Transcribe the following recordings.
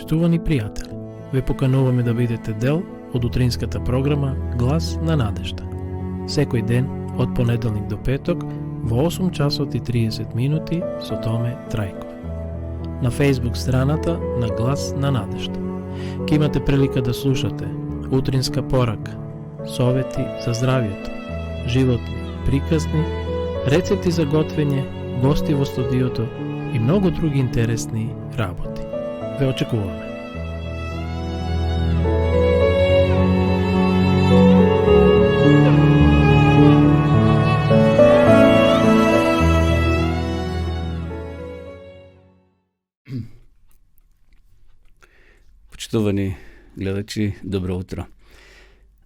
Почитувани пријатели, ве покануваме да бидете дел од утринската програма Глас на надежда. Секој ден, од понеделник до петок, во 8 часот и 30 минути со Томе Трајков. На Facebook страната на Глас на надежда. Ке имате прилика да слушате утринска порака, совети за здравието, животни, приказни, рецепти за готвење, гости во студиото и многу други интересни работи. Ве очекуваме. Почитувани гледачи, добро утро.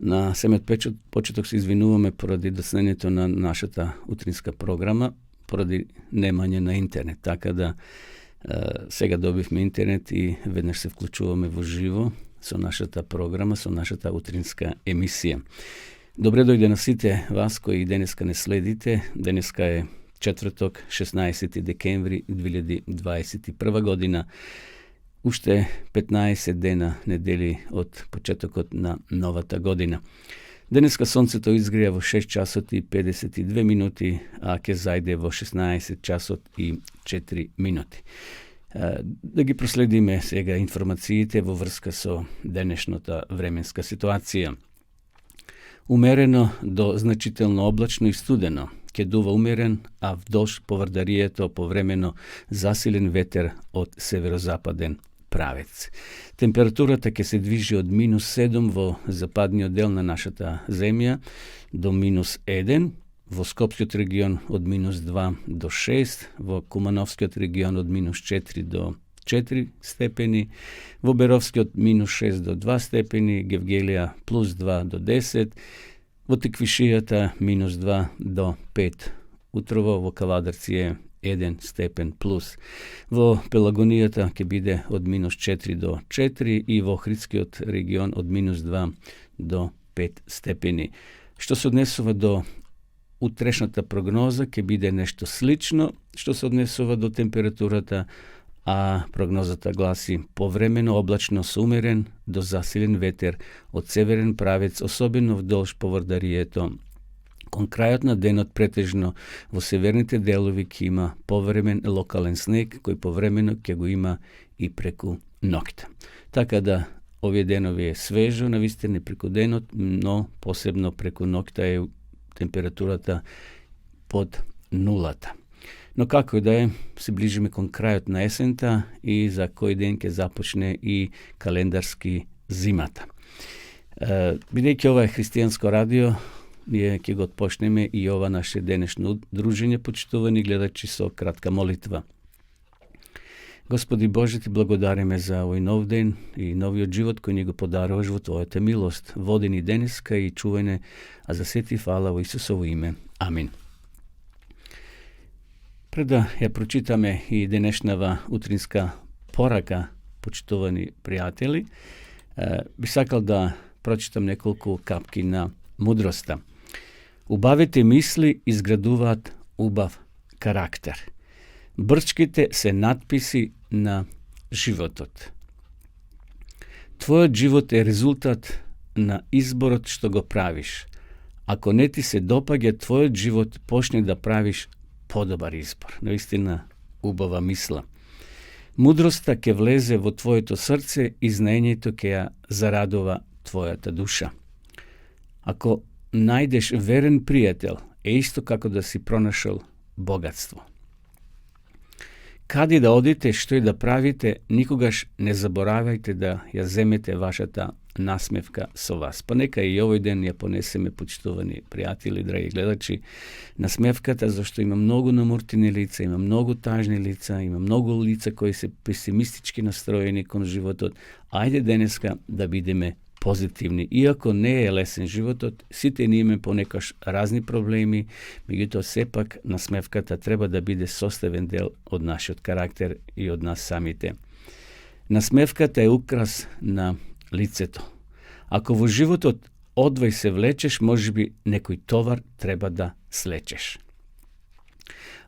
На самиот почеток се извинуваме поради доснењето на нашата утринска програма, поради немање на интернет, така да сега добивме интернет и веднаш се вклучуваме во живо со нашата програма, со нашата утринска емисија. Добре дојде на сите вас кои денеска не следите. Денеска е четврток, 16 декември 2021 година. Уште 15 дена недели од почетокот на новата година. Денеска сонцето изгреја во 6 часот и 52 минути, а ќе зајде во 16 часот и 4 минути. Да ги проследиме сега информациите во врска со денешната временска ситуација. Умерено до значително облачно и студено. Ќе дува умерен, а вдолж поврдарието повремено засилен ветер од северозападен правец. Температурата ќе се движи од -7 во западниот дел на нашата земја до -1, во Скопскиот регион од -2 до 6, во Кумановскиот регион од -4 до 4 степени, во Беровскиот -6 до 2 степени, Гевгелија +2 до 10, во Теквишијата -2 до 5 утрово, во Кавадарци е 1 степен плюс. Во Пелагонијата ќе биде од -4 до 4 и во Охридскиот регион од -2 до 5 степени. Што се однесува до утрешната прогноза, ќе биде нешто слично што се однесува до температурата, а прогнозата гласи повремено облачно со умерен до засилен ветер од северен правец, особено вдолж поврдарието. Кон крајот на денот претежно во северните делови ќе има повремен локален снег, кој повремено ќе го има и преку ноќта. Така да овие денови е свежо, навистина и преку денот, но посебно преку ноќта е температурата под нулата. Но како и да е, се ближиме кон крајот на есента и за кој ден ќе започне и календарски зимата. Бидејќи ова е христијанско радио, ние ќе го отпочнеме и ова наше денешно дружење, почитувани гледачи, со кратка молитва. Господи Боже, ти благодариме за овој нов ден и новиот живот кој ни го подаруваш во Твојата милост. Води ни денеска и чувај, а за се ти фала во Исусово име. Амин. Пред да ја прочитаме и денешнава утринска порака, почитувани пријатели, би сакал да прочитам неколку капки на мудроста. Убавите мисли изградуваат убав карактер. Брчките се надписи на животот. Твојот живот е резултат на изборот што го правиш. Ако не ти се допаѓа твојот живот, почни да правиш подобар избор. Наистина убава мисла. Мудроста ќе влезе во твоето срце и знаењето ќе ја зарадува твојата душа. Ако најдеш верен пријател, е исто како да си пронашал богатство. Каде да одите, што и да правите, никогаш не заборавајте да ја земете вашата насмевка со вас. Па нека и овој ден ја понесеме, почитувани пријатели, драги гледачи, насмевката, зашто има многу намуртени лица, има многу тажни лица, има многу лица кои се песимистички настроени кон животот. Ајде денеска да бидеме позитивни. Иако не е лесен животот, сите ние имаме понекаш разни проблеми, меѓутоа сепак насмевката треба да биде составен дел од нашиот карактер и од нас самите. Насмевката е украс на лицето. Ако во животот одвај се влечеш, можеби некој товар треба да слечеш.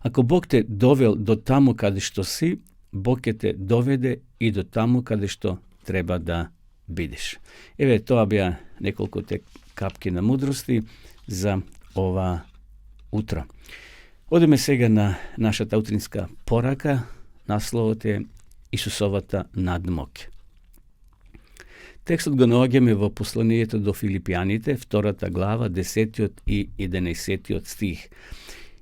Ако Бог те довел до таму каде што си, Бог ќе те доведе i do tamo kada što treba da bidiš. Evo, to bija nekoliko te kapki na mudrosti za ova utra. Odeme сега на нашата утринска порака, насловот е Исусовата надмок. Текстот го наоѓаме во посланието до Филипјаните, 2 глава, 10 и 11 стих.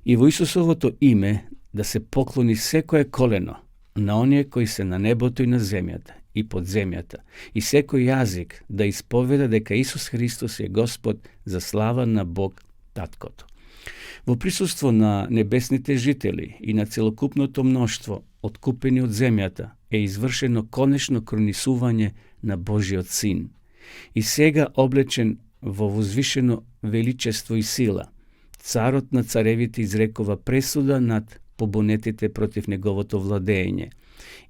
И во Исусовото име да се поклони секое колено на оние кои се на небото и на земјата и под земјата, и секој јазик да исповеда дека Исус Христос е Господ за слава на Бог Таткото. Во присуство на небесните жители и на целокупното мноштво откупени од земјата е извршено конечно кронисување на Божиот Син. И сега облечен во возвишено величество и сила, царот на царевите изрекува пресуда над побунетите против неговото владење.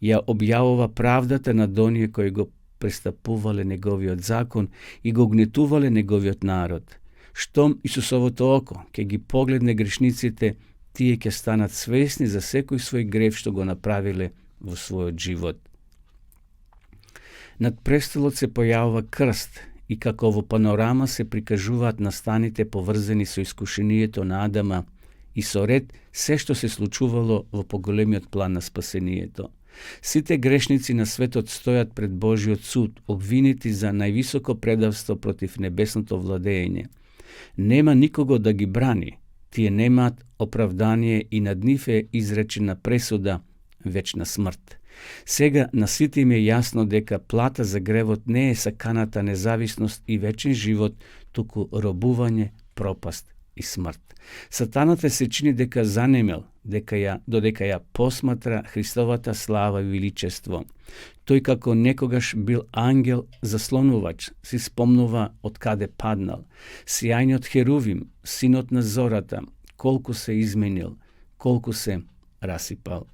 Ја објавува правдата над оние кои го престапувале неговиот закон и го гнетувале неговиот народ. Штом Исусовото око ќе ги погледне грешниците, тие ќе станат свесни за секој свој грев што го направиле во својот живот. Над престолот се појавува крст и како во панорама се прикажуваат настаните поврзани со искушението на Адама и со ред се што се случувало во поголемиот план на спасението. Сите грешници на светот стојат пред Божиот суд, обвинети за највисоко предавство против небесното владење. Нема никого да ги брани, тие немаат оправдание и над нив е изречена пресуда, вечна смрт. Сега на сите им е јасно дека плата за гревот не е саканата независност и вечен живот, туку робување, пропаст и смрт. Сатаната се чини дека занемел, додека ја посматра Христовата слава и величество. Тој како некогаш бил ангел заслонувач, си спомнува од каде паднал. Сијајниот херувим, синот на зората, колку се изменил, колку се расипал.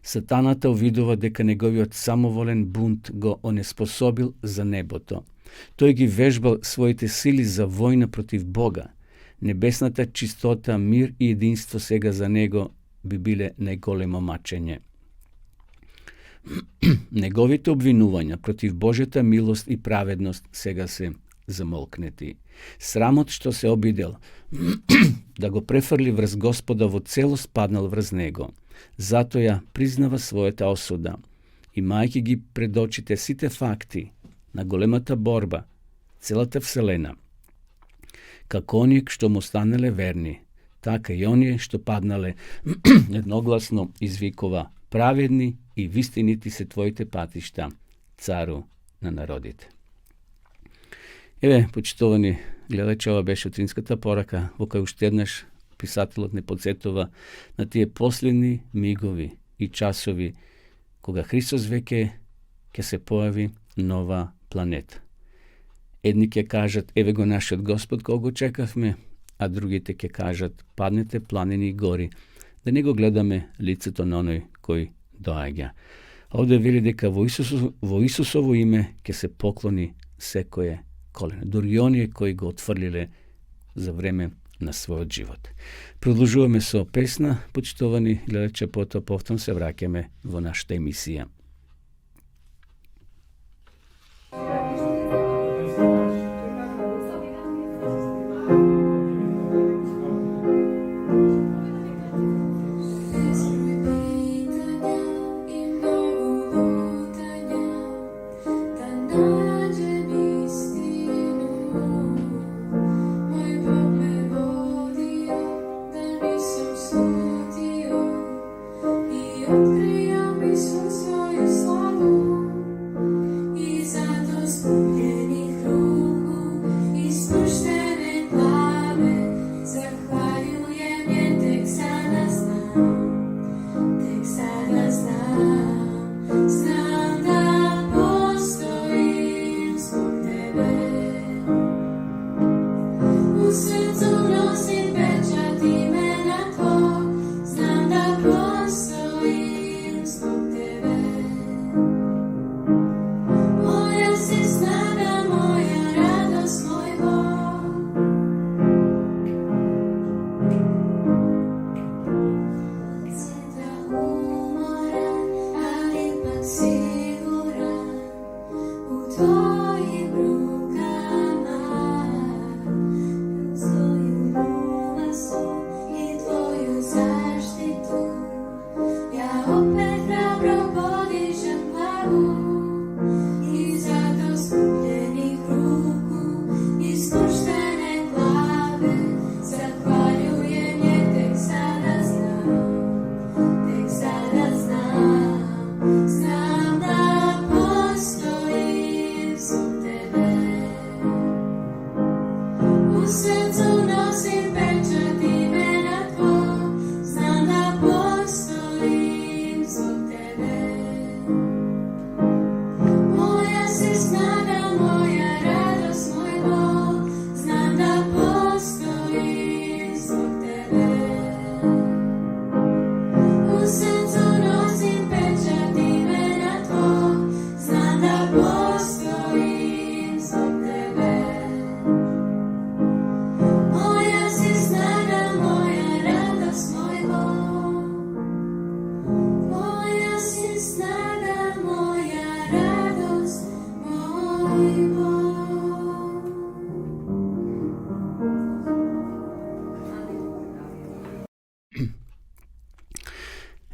Сатаната увидува дека неговиот самоволен бунт го онеспособил за небото. Тој ги вежбал своите сили за војна против Бога. Небесната чистота, мир и единство сега за него би биле најголемо мачење. Неговите обвинувања против Божјата милост и праведност сега се замолкнети. Срамот што се обидел да го префрли врз Господа во целост паднал врз него. Зато ја признава својата осуда, имајќи ги пред очите сите факти на големата борба, целата вселена. Како оние што му станале верни, така и оние што паднале едногласно извикува: праведни и вистинити се твоите патишта, цару на народите. Еве, почитувани гледачи, ова беше утринската порака, во која уште еднаш писателот не подсетува на тие последни мигови и часови кога Христос веќе ќе се појави нова планета. Едни ќе кажат: еве го нашиот Господ кој го чекавме, а другите ќе кажат: паднете планини и гори, да не го гледаме лицето на оној кој доаѓа. Овде вели дека во Исусово име ќе се поклони секое колено, дури оние кои го отфрлиле за време на својот живот. Продолжуваме со песна, почитувани гледачи, потоа повторно се враќаме во нашата емисија. Odkryjam mi swój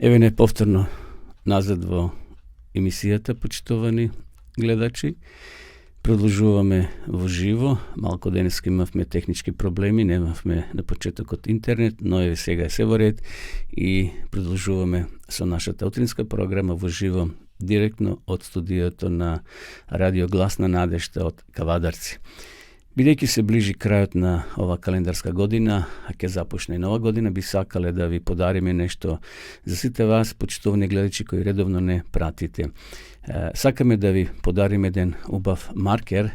Еве повторно назад во емисијата, почитувани гледачи. Продолжуваме во живо. Малку денеска имавме технички проблеми, немавме на почетокот интернет, но еве сега е се во ред и продолжуваме со нашата утринска програма во живо, директно од студиото на Радио Глас на надежта од Кавадарци. Бидејќи се ближи крајот на ова календарска година, а ќе започне нова година, би сакале да ви подариме нешто за сите вас, почитувани гледачи кои редовно не пратите. Сакаме да ви подариме еден убав маркер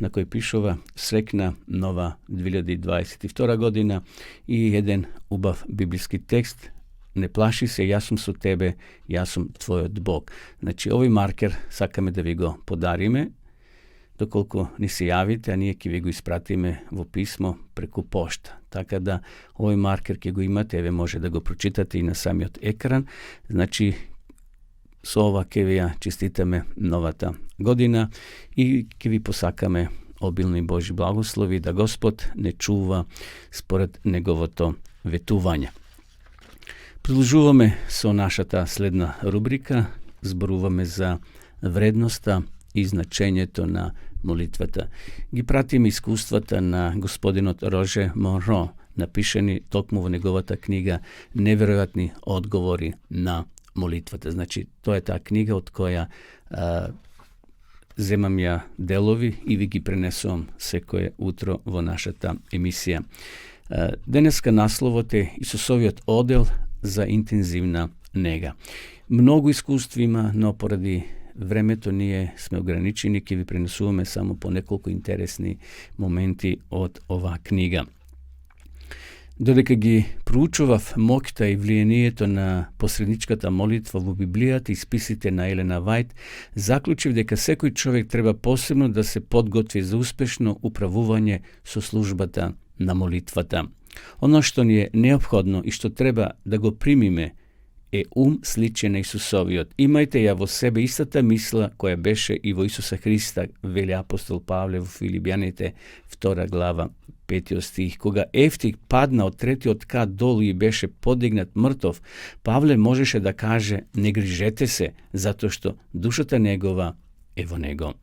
на кој пишува срекна нова 2022 година и еден убав библиски текст: не плаши се, јас сум со тебе, јас сум твојот Бог. Значи, овој маркер сакаме да ви го подариме, доколку ни се јавите, а ние ќе ви го испратиме во писмо преку пошта. Така да овој маркер ќе го имате, еве може да го прочитате и на самиот екран. Значи, со ова ќе ви ја честитаме новата година и ќе ви посакаме обилни Божи благослови, да Господ не чува според неговото ветување. Продолжуваме со нашата следна рубрика. Зборуваме за вредноста и значењето на молитвата. Ги пратиме искуствата на господинот Роже Монро, напишани токму во неговата книга Неверојатни одговори на молитвата. Значи, тоа е таа книга од која земам ја делови и ви ги пренесувам секое утро во нашата емисија. Денеска насловот е Исусовиот одел за интензивна нега. Многу искуства има, но поради времето ние сме ограничени, ќе ви пренесуваме само по неколку интересни моменти од оваа книга. Додека ги проучував моќта и влијанието на посредничката молитва во Библијата и списите на Елена Вајт, заклучив дека секој човек треба посебно да се подготви за успешно управување со службата на молитвата. Оно што ни е неопходно и што треба да го примиме е ум сличен на Исусовиот. Имајте ја во себе истата мисла која беше и во Исуса Христа, вели апостол Павле во Филипјаните 2 глава 5 стих. Кога Ефтих падна од 3-тиот кат долу и беше подигнат мртов, Павле можеше да каже: не грижете се, затоа што душата негова е во него.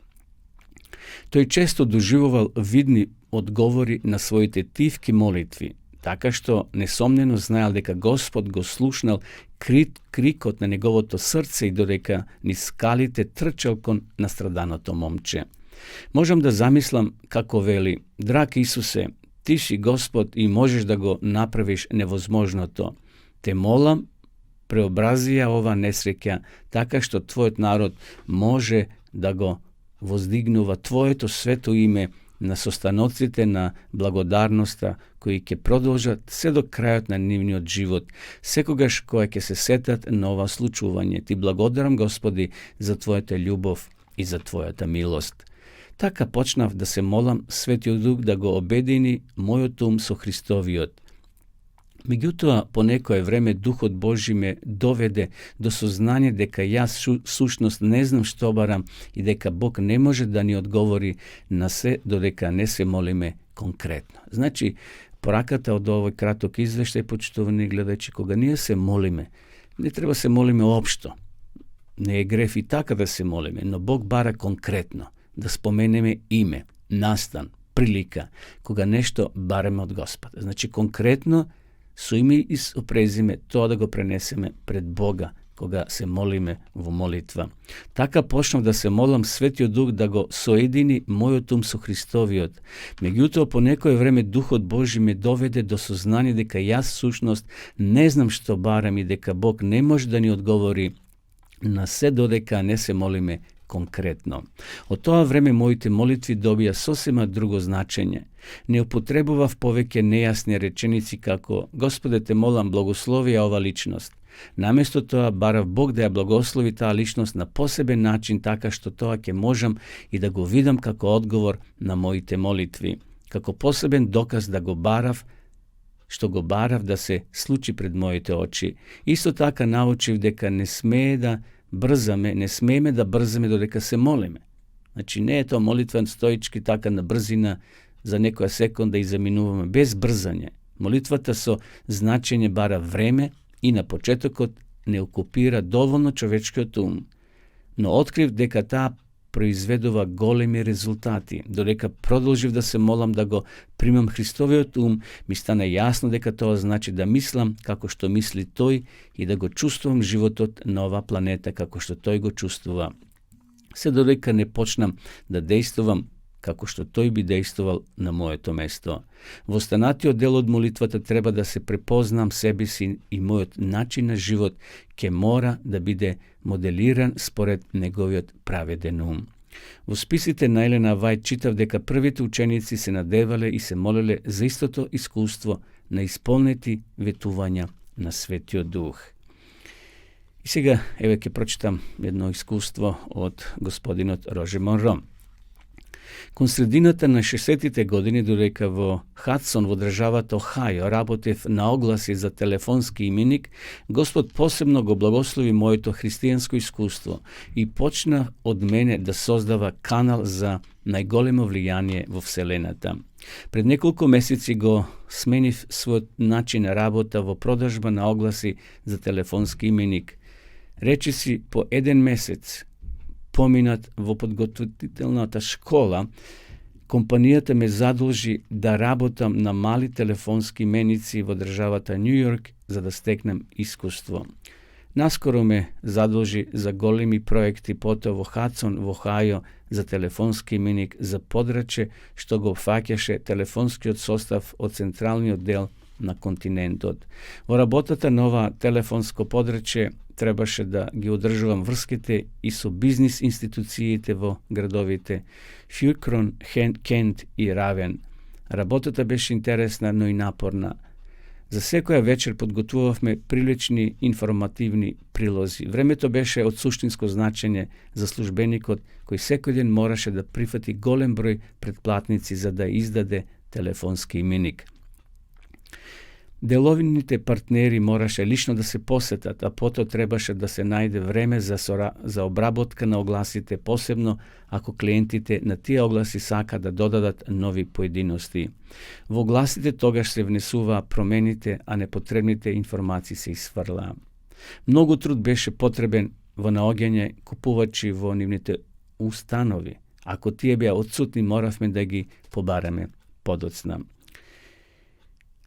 Тој често доживувал видни одговори на своите тивки молитви, така што несомнено знаел дека Господ го слушнал крикот на неговото срце и додека низ скалите трчал кон настраданото момче. Можам да замислам како вели: драг Исусе, ти си Господ и можеш да го направиш невозможното. Те молам, преобрази ја ова несреќа, така што твојот народ може да го воздигнува твоето свето име на состаноците на благодарноста, кои ќе продолжат се до крајот на нивниот живот, секогаш кога ќе се сетат на ова случување. Ти благодарам, Господи, за Твојата љубов и за Твојата милост. Така почнав да се молам Светиот Дух да го обедини мојот ум со Христовиот. Меѓутоа, по некое време Духот Божи ме доведе до сознание дека јас сушност не знам што барам и дека Бог не може да ни одговори на се додека не се молиме конкретно. Значи, пораката од овој краток извештај, почитувани гледачи, кога ние се молиме, не треба се молиме општо. Не е греф и така да се молиме, но Бог бара конкретно да споменеме име, настан, прилика, кога нешто бараме од Господа. Значи, конкретно со име и со презиме тоа да го пренесеме пред Бога кога се молиме во молитва. Така почнав да се молам Светиот Дух да го соедини мојот ум со Христовиот. Меѓутоа, по некое време Духот Божи ме доведе до сознание дека јас сушност не знам што барам и дека Бог не може да ни одговори на се додека не се молиме конкретно. Од тоа време моите молитви добија сосема друго значење. Не употребував повеќе нејасни реченици како: Господе, те молам, благослови ја ова личност. Наместо тоа барав Бог да ја благослови таа личност на посебен начин, така што тоа ќе можам и да го видам како одговор на моите молитви. Како посебен доказ да го барав, што го барав да се случи пред моите очи. Исто така научив дека не смееме да брзаме додека се молиме. Значи не е тоа молитва стоички така на брзина за некоја секунда и заминуваме без брзање. Молитвата со значење бара време и на почетокот не окупира доволно човечкиот ум, но открив дека таа произведува големи резултати. Додека продолжив да се молам да го примам Христовиот ум, ми стана јасно дека тоа значи да мислам како што мисли тој и да го чувствувам животот на оваа планета како што тој го чувствува. Се додека не почнам да действувам како што тој би действувал на моето место. Во останатиот дел од молитвата треба да се препознам себе си и мојот начин на живот ќе мора да биде моделиран според неговиот праведен ум. Во списите на Елена Вајд читав дека првите ученици се надевале и се молеле за истото искуство на исполнети ветувања на Светиот Дух. И сега, еве ќе прочитам едно искуство од господинот Роже Монро. Кон средината на 60-тите години, додека во Хадсон во државата Охајо работев на огласи за телефонски именик, Господ посебно го благослови моето христијанско искуство и почна од мене да создава канал за најголемо влијание во Вселената. Пред неколку месеци го сменив својот начин на работа во продажба на огласи за телефонски именик. Речиси по еден месец поминат во подготвителната школа, компанијата ме задолжи да работам на мали телефонски именици во државата Њу Јорк за да стекнем искуство. Наскоро ме задолжи за големи проекти потоа во Хадсон, во Охајо, за телефонски именик за подраче што го фаќаше телефонскиот состав од централниот дел на континентот. Во работата на ова телефонско подраче требаше да ги одржувам врските и со бизнис институциите во градовите Фјукрон, Кент и Равен. Работата беше интересна, но и напорна. За секоја вечер подготвувавме прилични информативни прилози. Времето беше од суштинско значење за службеникот кој секој ден мораше да прифати голем број претплатници за да издаде телефонски именик. Деловините партнери мораше лично да се посетат, а потоа требаше да се најде време за обработка на огласите, посебно ако клиентите на тие огласи сака да додадат нови поединости. Во огласите тогаш се внесуваа промените, а непотребните информации се изфрлаа. Многу труд беше потребен во наоѓање купувачи во нивните установи. Ако тие беа отсутни, моравме да ги побараме подоцна.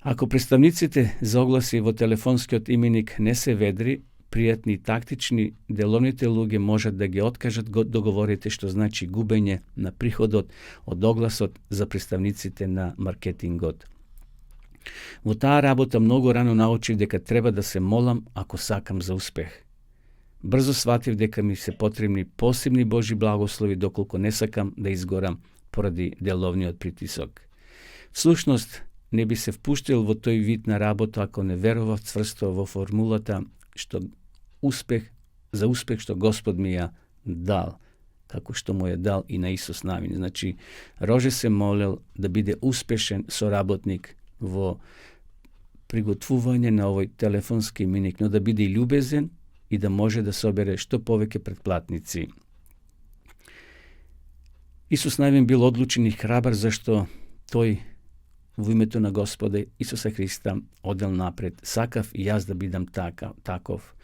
Ако представниците за огласи во телефонскиот именик не се ведри, пријатни и тактични, деловните луѓе можат да ги откажат договорите, што значи губење на приходот од огласот за представниците на маркетингот. Во таа работа многу рано научив дека треба да се молам ако сакам за успех. Брзо сватив дека ми се потребни посебни Божи благослови доколку не сакам да изгорам поради деловниот притисок. Всушност, не би се впуштил во тој вид на работа ако не верував цврсто во формулата за успех што Господ ми ја дал, како што му ја дал и на Исус Навин. Значи, Роже се молел да биде успешен соработник во приготвување на овој телефонски именик, но да биде и љубезен и да може да собере што повеќе претплатници. Исус Навин бил одлучен и храбар зашто тој во името на Господа Исуса Христа одел напред. Сакав и јас да бидам таков.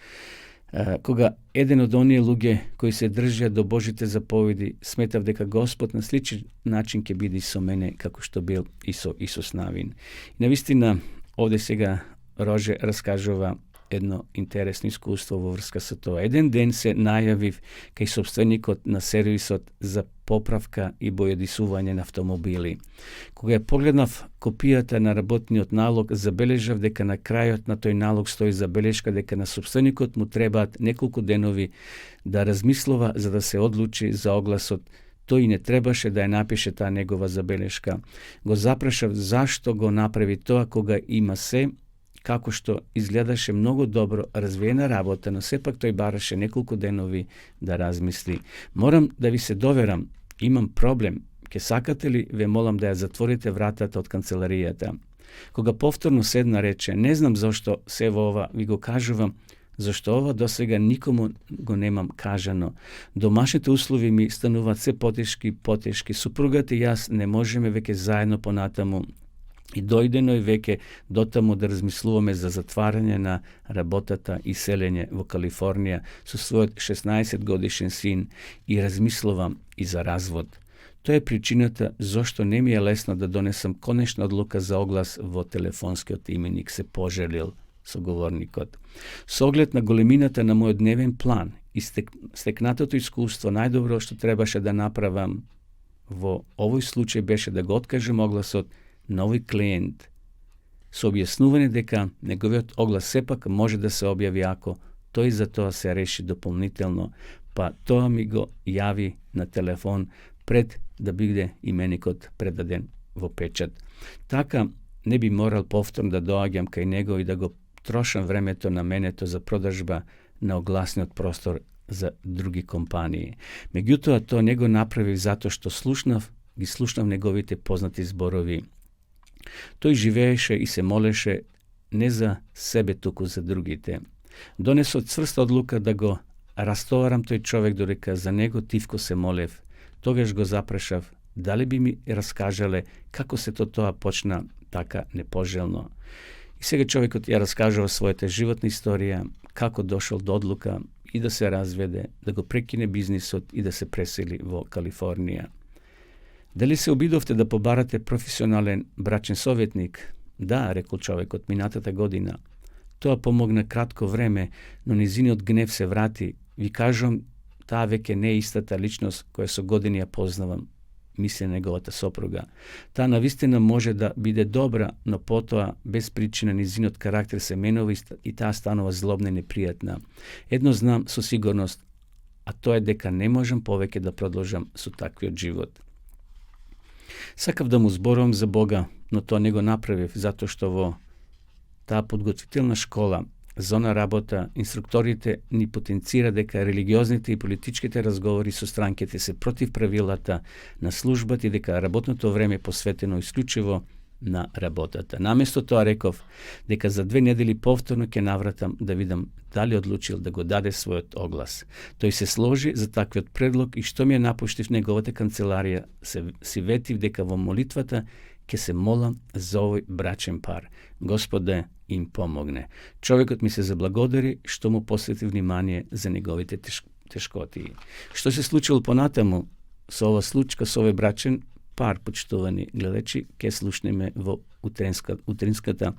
Кога еден од оние луѓе кои се држија до Божите заповеди, сметав дека Господ на сличен начин ќе биде и со мене, како што бил и со Исус Навин. И навистина, овде сега Роже раскажува едно интересно искуство во врска со тоа. Еден ден се најавив кај собственикот на сервисот за поправка и бојодисување на автомобили. Кога ја погледнав копијата на работниот налог, забележав дека на крајот на тој налог стои забелешка дека на собственикот му требаат неколку денови да размислува за да се одлучи за огласот. Тој не требаше да ја напише таа негова забелешка. Го запрашав зашто го направи тоа кога има се, како што изгледаше многу добро развиена работа, но сепак тој бараше неколку денови да размисли. Морам да ви се доверам, имам проблем. Ке сакате ли, ве молам да ја затворите вратата од канцеларијата. Кога повторно седна рече, не знам зашто се во ова ви го кажувам, зашто ова досега никому го немам кажано. Домашните услови ми стануваат се потешки. Супругата и јас не можеме веќе заедно понатаму. И дојдено веќе дотаму да размислуваме за затварање на работата и селење во Калифорнија со својот 16 годишен син и размислувам и за развод. Тоа е причината зошто не ми е лесно да донесам конечна одлука за оглас во телефонскиот именик, се пожалил соговорникот. Со оглед на големината на мојот дневен план и стекнатото искуство, најдобро што требаше да направам во овој случај беше да го откажем огласот на овој клиент со објаснување дека неговиот оглас сепак може да се објави ако тој за тоа се реши дополнително, па тоа ми го јави на телефон пред да биде именикот предаден во печат. Така не би морал повторно да доаѓам кај него и да го трошам времето на менето за продажба на огласниот простор за други компании. Меѓутоа, тоа не го направив затоа што ги слушнав неговите познати зборови. Тој живееше и се молеше не за себе, туку за другите. Донесов цврста одлука да го растоварам тој човек, додека за него тивко се молев. Тогаш го запрашав дали би ми раскажале како се тоа почна така непожелно. И сега човекот ја раскажува својата животна историја, како дошол до одлука и да се разведе, да го прекине бизнисот и да се пресели во Калифорнија. Дали се обидовте да побарате професионален брачен советник? Да, рекол човекот, минатата година. Тоа помогна кратко време, но низиниот гнев се врати. Ви кажувам, таа веќе не е истата личност која со години ја познавам, мисли неговата сопруга. Таа навистина може да биде добра, но потоа без причина низиниот карактер се менува и таа станува злобна и непријатна. Едно знам со сигурност, а тоа е дека не можам повеќе да продолжам со таквиот живот. Сакав да му зборувам за Бога, но тоа не го направив, затоа што во таа подготвителна школа, зона работа, инструкторите ни потенцира дека религиозните и политичките разговори со странките се против правилата на службата и дека работното време е посветено исклучиво на работата. Наместо тоа реков дека за 2 недели повторно ќе навратам да видам дали одлучил да го даде својот оглас. Тој се сложи за таквиот предлог и што ми ја напуштив неговата канцеларија, си ветив дека во молитвата ќе се молам за овој брачен пар. Господе им помогне. Човекот ми се заблагодари што му посвети внимание за неговите тешкоти. Што се случило понатаму со ова случка, со овој брачен пар, почитувани гледачи, ќе слушнеме во утринската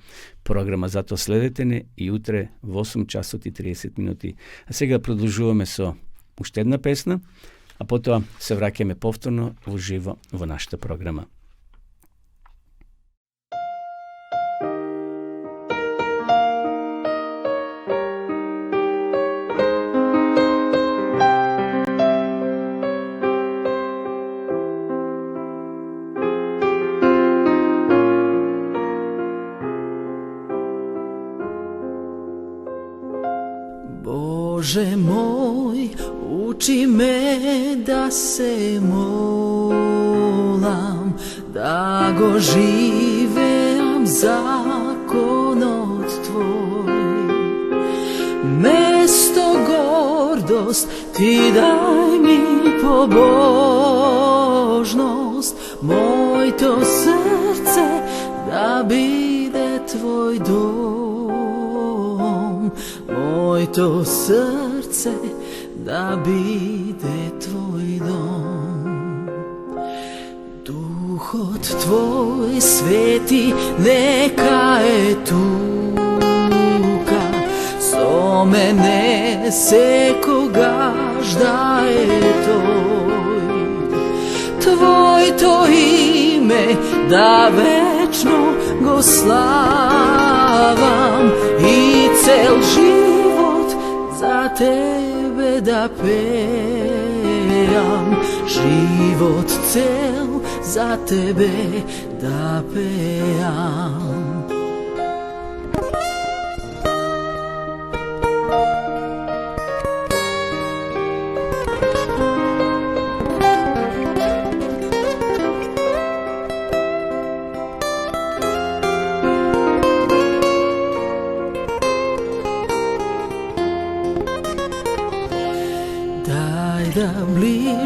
програма. Затоа следете не и утре во 8 часот и 30 минути. А сега продолжуваме со уште една песна, а потоа се враќаме повторно во живо во нашата програма. Bože moj, uči me da se molam, da go živeam zakonot tvoj. Mesto gordost ti daj mi pobožnost, moj to srce da bide tvoj dom. Moj to srce da bide tvoj dom. Duhot tvoj sveti neka je tuka, so mene se kogažda je toj. Tvoj to ime da večno go slavam i cel život za tebe da pejam, život cel za tebe da pejam.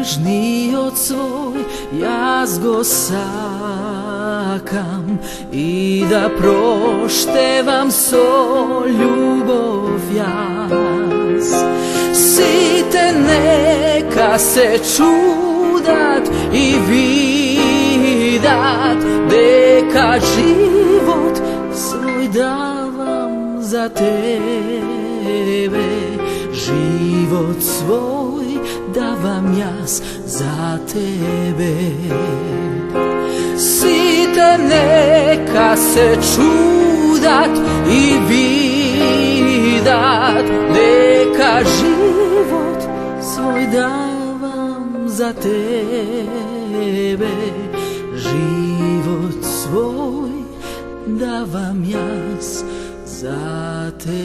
bližni od svoj, jaz go sakam, čekam i da proštevam so ljubov jas. Site neka se čudat i vidat, deka život svoj davam za tebe. Život svoj davam jas za tebe. Site neka se čudat i vidat, neka život svoj davam za tebe. Život svoj davam jas za tebe.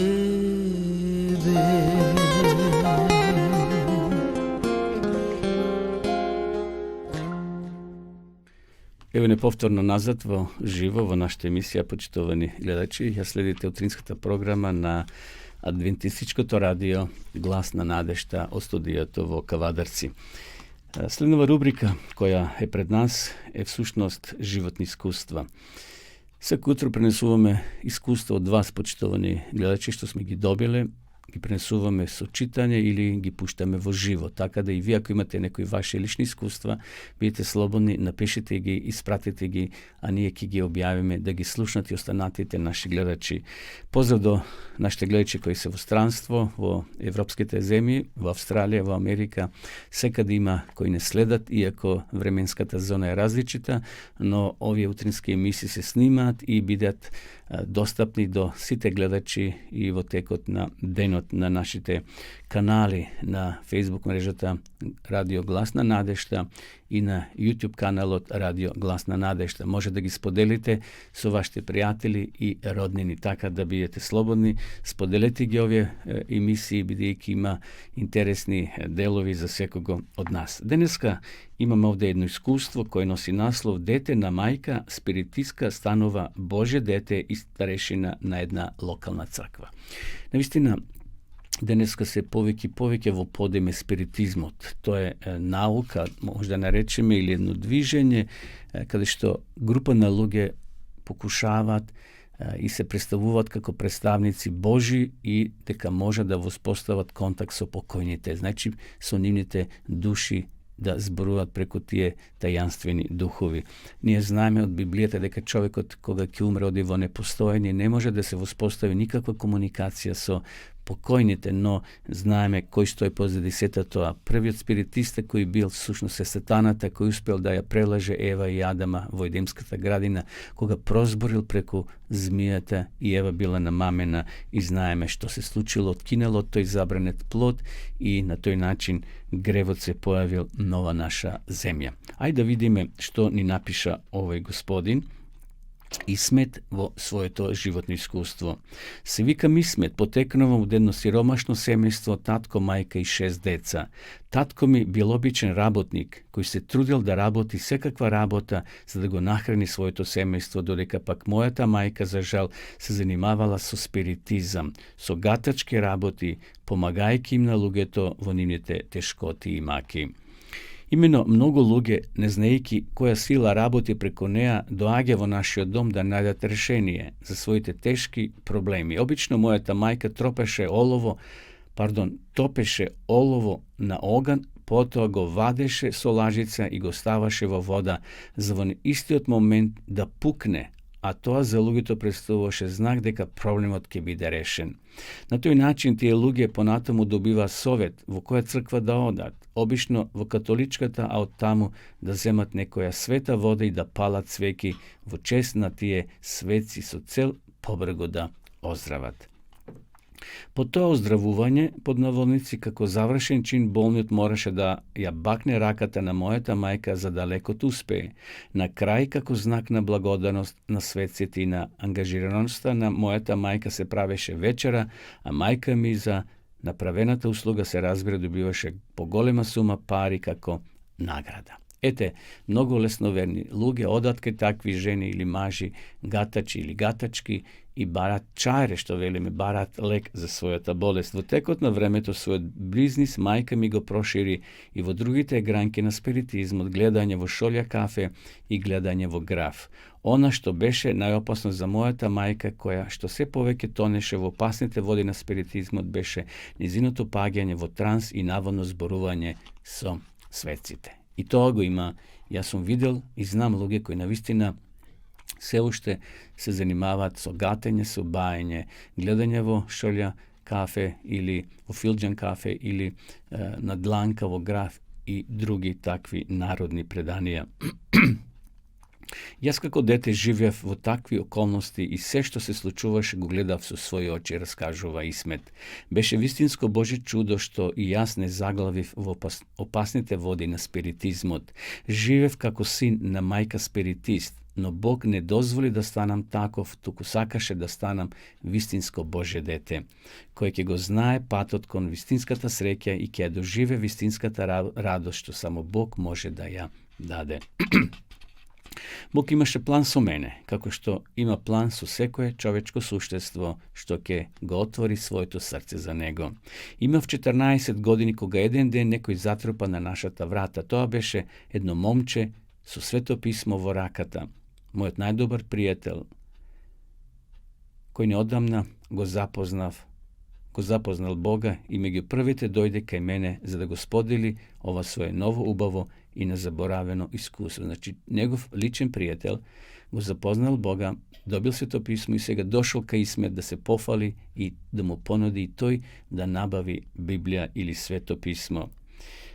Evo nepovtorno nazad vo živo, vo našta emisija, počtovani gledači. Ja sledite utrinskата programa na Adventističko to radio Glasna nadešta od studijatu vo Kavadarci. Slednova rubrika koja je pred nas je всушност životni iskustva. Всяко утро пренесуваме iskustva od vas, počtovani gledači, što smo gi dobili, ги пренесуваме со читање или ги пуштаме во живо. Така да и вие, ако имате некои ваши лични искуства, бидете слободни, напишете ги, испратете ги, а ние ќе ги објавиме да ги слушнат и останатите наши гледачи. Поздрав до нашите гледачи кои се во странство, во европските земји, во Австралија, во Америка. Секаде има кои не следат, иако временската зона е различита, но овие утрински емисии се снимаат и бидат достапни до сите гледачи и во текот на денот на нашите канали на Facebook мрежата Радио Гласна надежта и на YouTube каналот Радио Гласна надежта. Може да ги споделите со вашите пријатели и роднини, така да бидете слободни. Споделете ги овие емисии, бидејќи има интересни делови за секого од нас. Денеска имаме овде едно искуство кое носи наслов "Дете на мајка, спиритистка, станува Божје дете и старешина на една локална црква". Навистина, денеска се повеќе во подеме спиритизмот. Тоа е наука, може да наречеме, или едно движење, каде што група на луѓе покушаваат и се представуваат како представници Божи и дека може да воспостават контакт со покојните, значи со нивните души, да зборуваат преку тие тајанствени духови. Ние знаеме од Библијата дека човекот кога ќе умре оди во непостоење, не може да се воспостави никаква комуникација со покојните, но знаеме кој стои позади сета тоа. Првиот спиритиста кој бил всушност е сатаната, кој успел да ја прелаже Ева и Адама во Едемската градина, кога прозборил преку змијата и Ева била намамена, и знаеме што се случило, откинало тој забранет плод и на тој начин гревот се појавил нова наша земја. Ајде да видиме што ни напиша овој господин Исмет во своето животно искуство. Се викам Исмет, потекнувам од едно сиромашно семејство, татко, мајка и 6 деца. Татко ми бил обичен работник, кој се трудил да работи секаква работа за да го нахрани своето семејство, додека пак мојата мајка, за жал, се занимавала со спиритизам, со гатачки работи, помагајќи им на луѓето во нивните тешкоти и маки. Имено многу луѓе, не знаејќи која сила работи преку неа, доаѓа во нашиот дом да најдат решение за своите тешки проблеми. Обично мојата мајка топеше олово на оган, потоа го вадеше со лажица и го ставаше во вода, за во истиот момент да пукне, а тоа за луѓето представуваше знак дека проблемот ќе биде решен. На тој начин тие луѓе понатаму добива совет во која црква да одат, обично во католичката, а од таму да земат некоја света вода и да палат свеки во чест на тие светци со цел побрзо да оздрават. По тоа оздравување, под наводници, како завршен чин, болниот мораше да ја бакне раката на мојата мајка за да лекот успее. На крај, како знак на благодарност на светците и на ангажираноста на мојата мајка, се правеше вечера, а мајка ми за направената услуга, се разбира, добиваше поголема сума пари како награда. Ете, mnogo lesnoverni luge odatke takvi ženi ili maži, gatači ili gatački i barat čajre, što velime, barat lek za svojata bolest. Во текот на времето својот близнис мајка ми го прошири и во другите гранки на спиритизмот, гледање во шолја кафе и гледање во граф. Она што беше најопасно за мојата мајка, која што се повеќе тонеше во опасните води на спиритизмот, беше низиното паѓање во транс и наводно зборување со светците. И тоа го има. Јас сум видел и знам луѓе кои навистина се уште се занимаваат со гатење, со баење, гледање во шолја кафе или во филџан кафе или на дланка во граф и други такви народни преданија. Јас како дете живеав во такви околности и се што се случуваше го гледав со своји очи, раскажува Исмет. Беше вистинско Божје чудо што и јас не заглавив во опасните води на спиритизмот. Живеев како син на мајка спиритист, но Бог не дозволи да станам таков, туку сакаше да станам вистинско Божје дете, кој ќе го знае патот кон вистинската среќа и ќе доживе вистинската радост што само Бог може да ја даде. Бог имаше план со мене, како што има план со секое човечко суштество што ќе го отвори своето срце за него. Имав 14 години кога еден ден некој затропа на нашата врата. Тоа беше едно момче со свето писмо во раката. Мојот најдобар пријател, кој неодамна го запознал Бога и меѓу првите дојде кај мене за да го сподели ова свое ново убаво и незаборавено искуство. Значи, негов личен пријател го запознал Бога, добил свето писмо и сега дошол кај Исмет да се пофали и да му понуди и тој да набави Библија или свето писмо.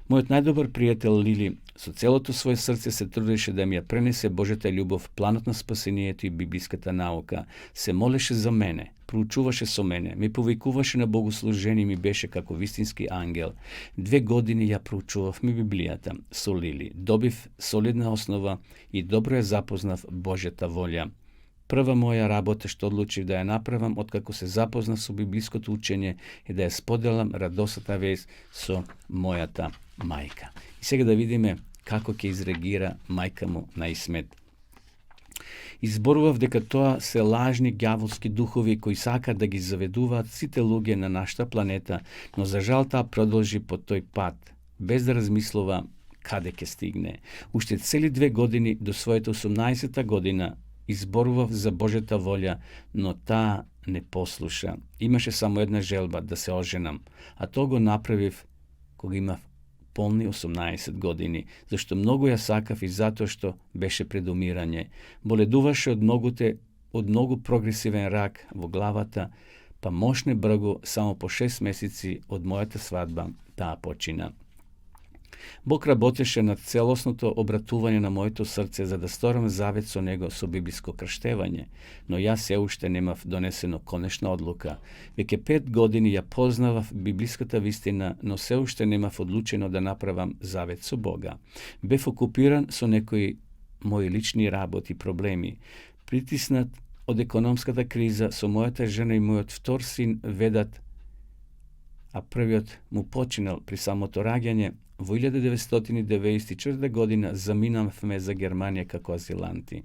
Мојот најдобар пријател Лили со целото своје срце се трудеше да ми ја пренесе Божјата љубов, планот на спасението и библиската наука. Се молеше за мене, проучуваше со мене, ми повикуваше на богослужение и ми беше како вистински ангел. 2 години ја проучувавме Библијата со Лили. Добив солидна основа и добро ја запознав Божјата волја. Прва моја работа што одлучив да ја направам откако се запознав со библиското учење е да ја споделам радосата вест со мојата мајка. И сега да видиме како ќе изреагира мајка му на Исмет. Изборував дека тоа се лажни ѓаволски духови кои сакаат да ги заведуваат сите луѓе на нашата планета, но за жал таа продолжи по тој пат, без да размислува каде ќе стигне. Уште цели 2 години до својата 18-та година изборував за Божјата волја, но таа не послуша. Имаше само една желба да се оженам, а тоа го направив кога имав полни 18 години, зашто многу ја сакав и затоа што беше пред умирање. Боледуваше од многу прогресивен рак во главата, па мошне бргу само по 6 месеци од мојата свадба таа почина. Бог работеше над целосното обратување на моето срце за да сторам завет со него со библиско крштевање, но јас се уште немав донесено конечна одлука. Веќе 5 години ја познавав библиската вистина, но се уште немав одлучено да направам завет со Бога. Бев окупиран со некои мои лични работи и проблеми. Притиснат од економската криза со мојата жена и мојот втор син ведат, а првиот му починал при самото раѓање. Во 1994 година заминавме за Германија како азиланти.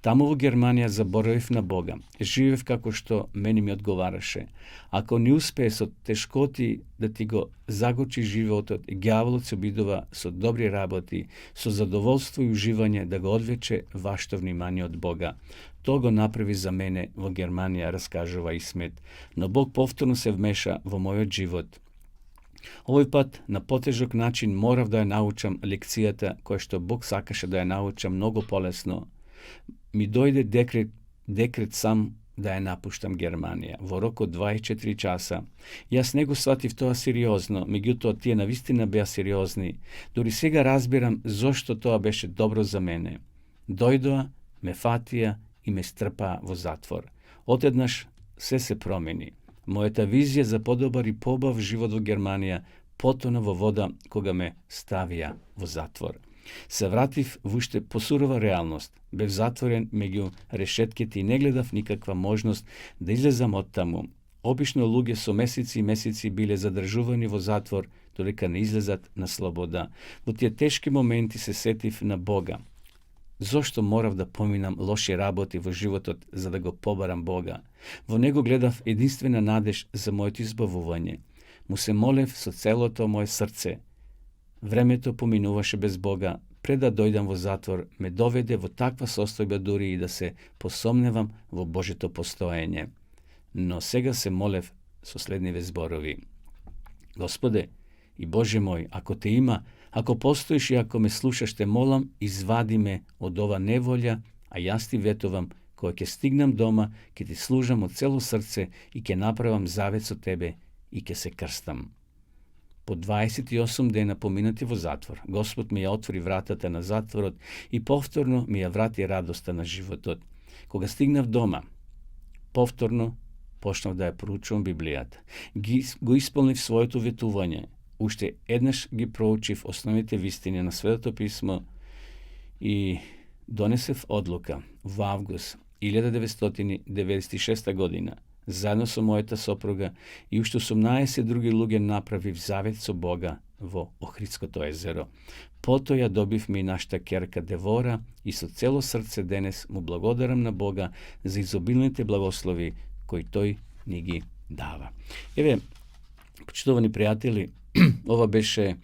Таму во Германија заборавив на Бога. Живеев како што мене ми одговараше. Ако не успее со тешкоти да ти го загочи животот, ѓаволот се обидува со добри работи, со задоволство и уживање да го одвлече вашето внимание од Бога. Тоа го направи за мене во Германија, раскажува Исмет, но Бог повторно се вмеша во мојот живот. Овој пат на потежок начин морав да ја научам лекцијата која што Бог сакаше да ја научам многу полесно. Ми дојде декрет сам да ја напуштам Германија во рок од 24 часа. Јас не го сватив тоа сериозно, меѓутоа тие навистина беа сериозни. Дори сега разбирам зошто тоа беше добро за мене. Дојдоа, ме фатија и ме стрпаа во затвор. Отеднаш се промени. Мојата визија за подобар и побав живот во Германија потона во вода кога ме ставија во затвор. Се вратив во уште посурова реалност. Бев затворен меѓу решетките и не гледав никаква можност да излезам од таму. Обично луѓе со месеци и месеци биле задржувани во затвор, додека не излезат на слобода. Во тие тешки моменти се сетив на Бога. Зошто морав да поминам лоши работи во животот за да го побарам Бога? Во него гледав единствена надеж за моето избавување. Му се молев со целото мое срце. Времето поминуваше без Бога. Пред да дојдам во затвор, ме доведе во таква состојба дури и да се посомневам во Божето постоење. Но сега се молев со следниве зборови. Господе и Боже мој, ако те има, ако постоиш и ако ме слушаш, те молам, извади ме од ова неволја, а јас ти ветувам, кога ќе стигнам дома, ќе ти служам од цело срце и ќе направам завет со тебе и ќе се крстам. По 28 дена поминати во затвор, Господ ми ја отвори вратата на затворот и повторно ми ја врати радоста на животот. Кога стигнав дома, повторно почнав да ја проучувам Библијата. Го исполнив своето ветување. Уште еднаш ги проучив основните вистини на Светото писмо и донесев одлука во август 1996 година. Заедно со мојата сопруга и уште 18 други луѓе направив завет со Бога во Охридското езеро. Потоа ја добивме и нашата ќерка Девора и со цело срце денес му благодарам на Бога за изобилните благослови кои тој ни ги дава. Еве, почитувани пријатели, ова беше,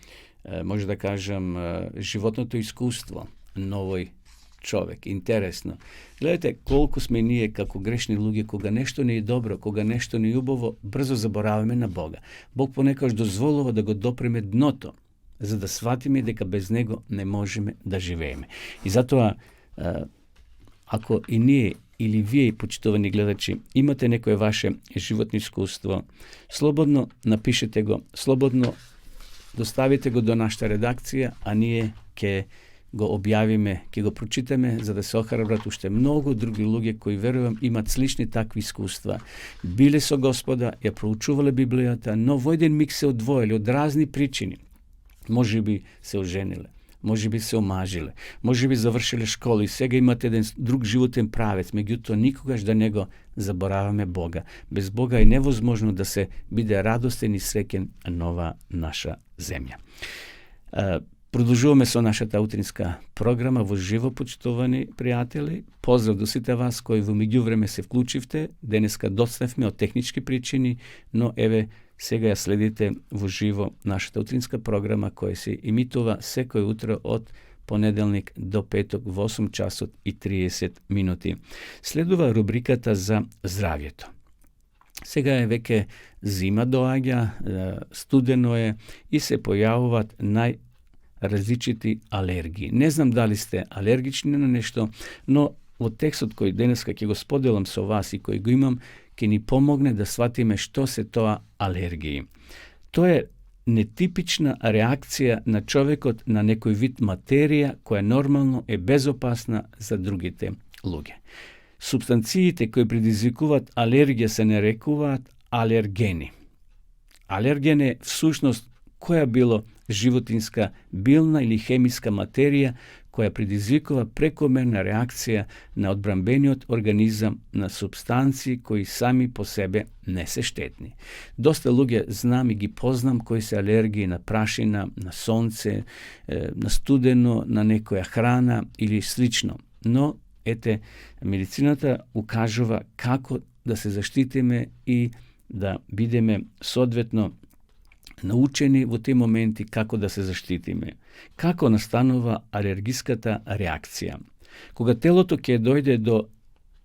може да кажам, животното искуство на овој човек. Интересно. Гледате колку сме ние како грешни луѓе, кога нешто не е добро, кога нешто не е убаво, брзо забораваме на Бога. Бог понекогаш дозволува да го допреме дното, за да сватиме дека без Него не можеме да живееме. И затоа, ако и ние или вие, почитувани гледачи, имате некое ваше животно искуство, слободно напишете го, слободно доставите го до нашата редакција, а ние ќе го објавиме, ќе го прочитаме, за да се охрабрат уште многу други луѓе кои, верувам, имат слични такви искуства. Биле со Господа, ја проучувале Библијата, но во еден миг се одвоеле од разни причини. Може би се ожениле, може би се омажиле, може би завршиле школа и сега имат еден друг животен правец, меѓутоа никогаш да не го забораваме Бога. Без Бога е невозможно да се биде радостен и среќен на ова наша земја. Продолжуваме со нашата утринска програма во живо, почитувани пријатели. Поздрав до сите вас кои во меѓувреме се вклучивте. Денеска доцневме од технички причини, но еве сега ја следите во живо нашата утринска програма која се имитува секој утро од понеделник до петок во 8 часот и 30 минути. Следува рубриката за здравјето. Сега е веќе зима доаѓа, студено е и се појавуваат различити алергии. Не знам дали сте алергични на нешто, но во текстот кој денеска ќе го споделам со вас и кој го имам, ќе ни помогне да сватиме што се тоа алергии. Тоа е нетипична реакција на човекот на некој вид материја која нормално е безопасна за другите луѓе. Субстанциите кои предизвикуваат алергија се нарекуваат алергени. Алерген е всушност која било животинска, билна или хемиска материја која предизвикува прекомерна реакција на одбранбениот организам на субстанции кои сами по себе не се штетни. Доста луѓе знам и ги познам кои се алергии на прашина, на сонце, на студено, на некоја храна или слично. Но, ете, медицината укажува како да се заштитиме и да бидеме соодветно научени во тие моменти како да се заштитиме. Како настанува алергиската реакција? Кога телото ќе дојде до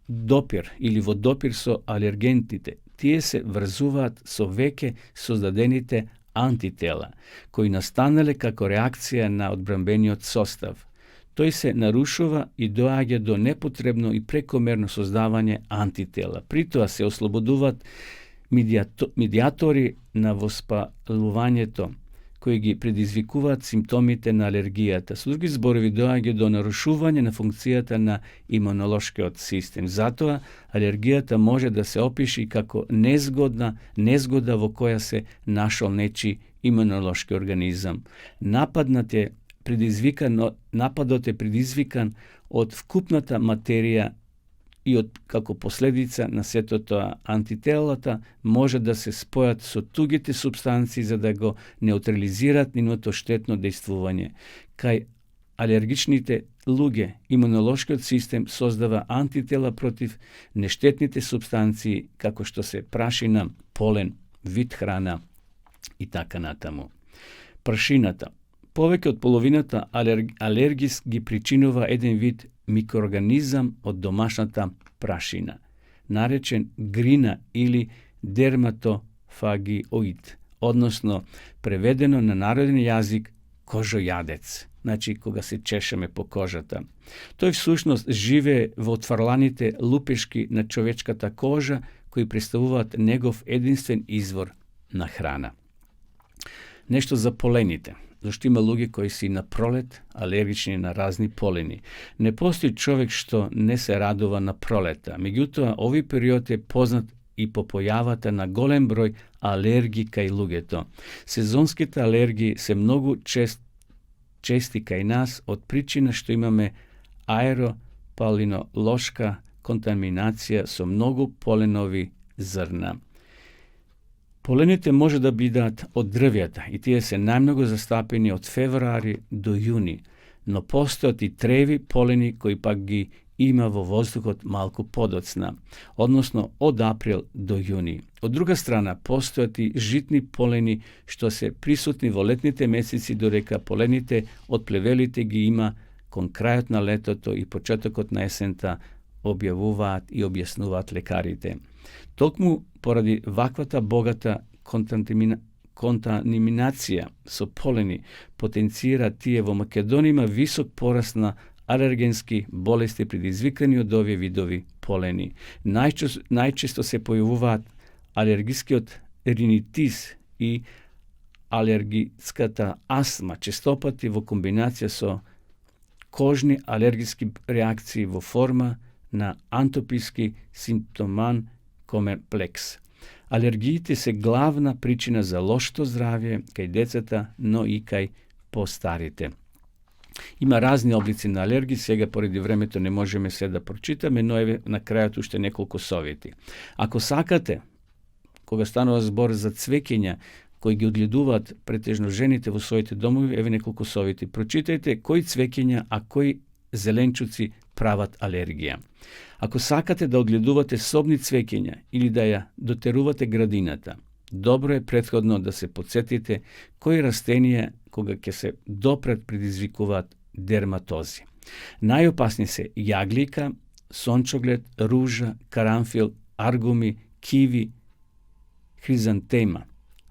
допир или во допир со алергентите, тие се врзуваат со веќе создадените антитела, кои настанале како реакција на одбранбениот состав. Тој се нарушува и доаѓа до непотребно и прекомерно создавање антитела. При тоа се ослободуваат медиатори на воспалувањето, кои ги предизвикуваат симптомите на алергијата. Со други зборови, доаѓа до нарушување на функцијата на имунолошкиот систем. Затоа алергијата може да се опиши како незгода во која се нашол нечи имунолошки организам. Нападот е предизвикан од вкупната материја i kako posljedica na sve to antitelata može da se spojat со тугите субстанции за да го неутрализират нивното штетно дејствување. Кај алергичните луѓе, имунолошкиот систем создава антитела против нештетните субстанции како што се прашина, полен, вид храна и така натаму. Прашината. Повеќе од половината алергис ги причинува еден вид микроорганизам од домашната прашина, наречен грина или дерматофагиоид, односно преведено на народен јазик кожојадец. Значи, кога се чешеме по кожата. Тој всушност живее во отврланите лупешки на човечката кожа, кои представуваат негов единствен извор на храна. Нешто за полените. Зашто има луѓе кои си на пролет алергични на разни полени. Не постои човек што не се радува на пролета. Меѓутоа, овој период е познат и по појавата на голем број алергии кај луѓето. Сезонските алергии се многу чести кај нас од причина што имаме аеропалинолошка контаминација со многу поленови зрна. Полените може да бидат од дрвјата и тие се најмногу застапени од февруари до јуни, но постојат и треви полени кои пак ги има во воздухот малку подоцна, односно од април до јуни. Од друга страна, постојат и житни полени што се присутни во летните месеци, додека полените од плевелите ги има кон крајот на летото и почетокот на есента, објавуваат и објаснуваат лекарите. Токму поради ваквата богата контаминација со полени потенцира тие во Македонија има висок пораст на алергенски болести предизвикани од овие видови полени. Најчесто се појавуваат алергискиот ринитис и алергиската астма, честопати во комбинација со кожни алергиски реакции во форма на антописки симптоман комплекс. Алергиите се главна причина за лошото здравје кај децата, но и кај постарите. Има разни облици на алергии, сега поради времето не можеме се да прочитаме, но еве на крајот уште неколку совети. Ако сакате, кога станува збор за цвеќења кои ги одгледуваат претежно жените во своите домови, еве неколку совети. Прочитајте кои цвеќења, а кои зеленчуци прават алергија. Ако сакате да одгледувате собни цвеќења или да ја дотерувате градината, добро е претходно да се подсетите кои растенија кога ќе се допред предизвикуваат дерматози. Најопасни се јаглика, сончоглед, ружа, карамфил, аргуми, киви, хризантема.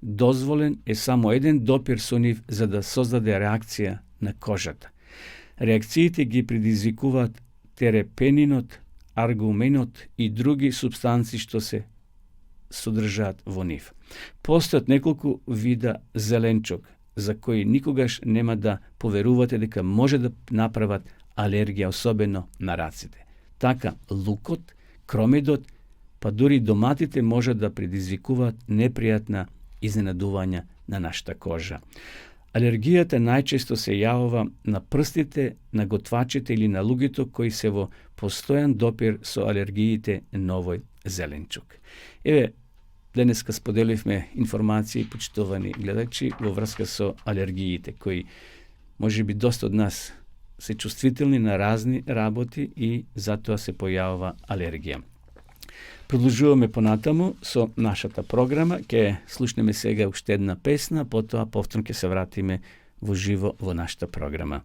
Дозволен е само еден допир со нив за да создаде реакција на кожата. Реакциите ги предизвикуваат терепенинот, аргуменот и други субстанции што се содржаат во нив. Постојат неколку вида зеленчук, за кои никогаш нема да поверувате дека може да направат алергија, особено на раците. Така, лукот, кромидот, па дури доматите може да предизвикуваат непријатна изненадувања на нашата кожа. Алергијата најчесто се јавува на прстите, на готвачите или на луѓето кои се во постојан допир со алергиите на овој зеленчук. Еве, денеска споделивме информации, почитувани гледачи, во врска со алергиите, кои можеби доста од нас се чувствителни на разни работи и затоа се појавува алергија. Продолжуваме понатаму со нашата програма, ќе слушнеме сега уште една песна, потоа повторно ќе се вратиме во живо во нашата програма.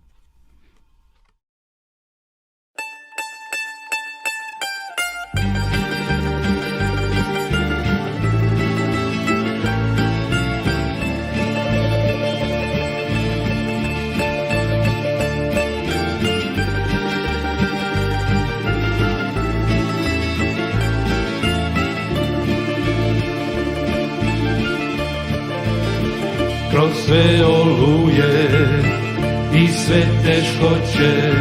Kroz sve oluje i sve teškoće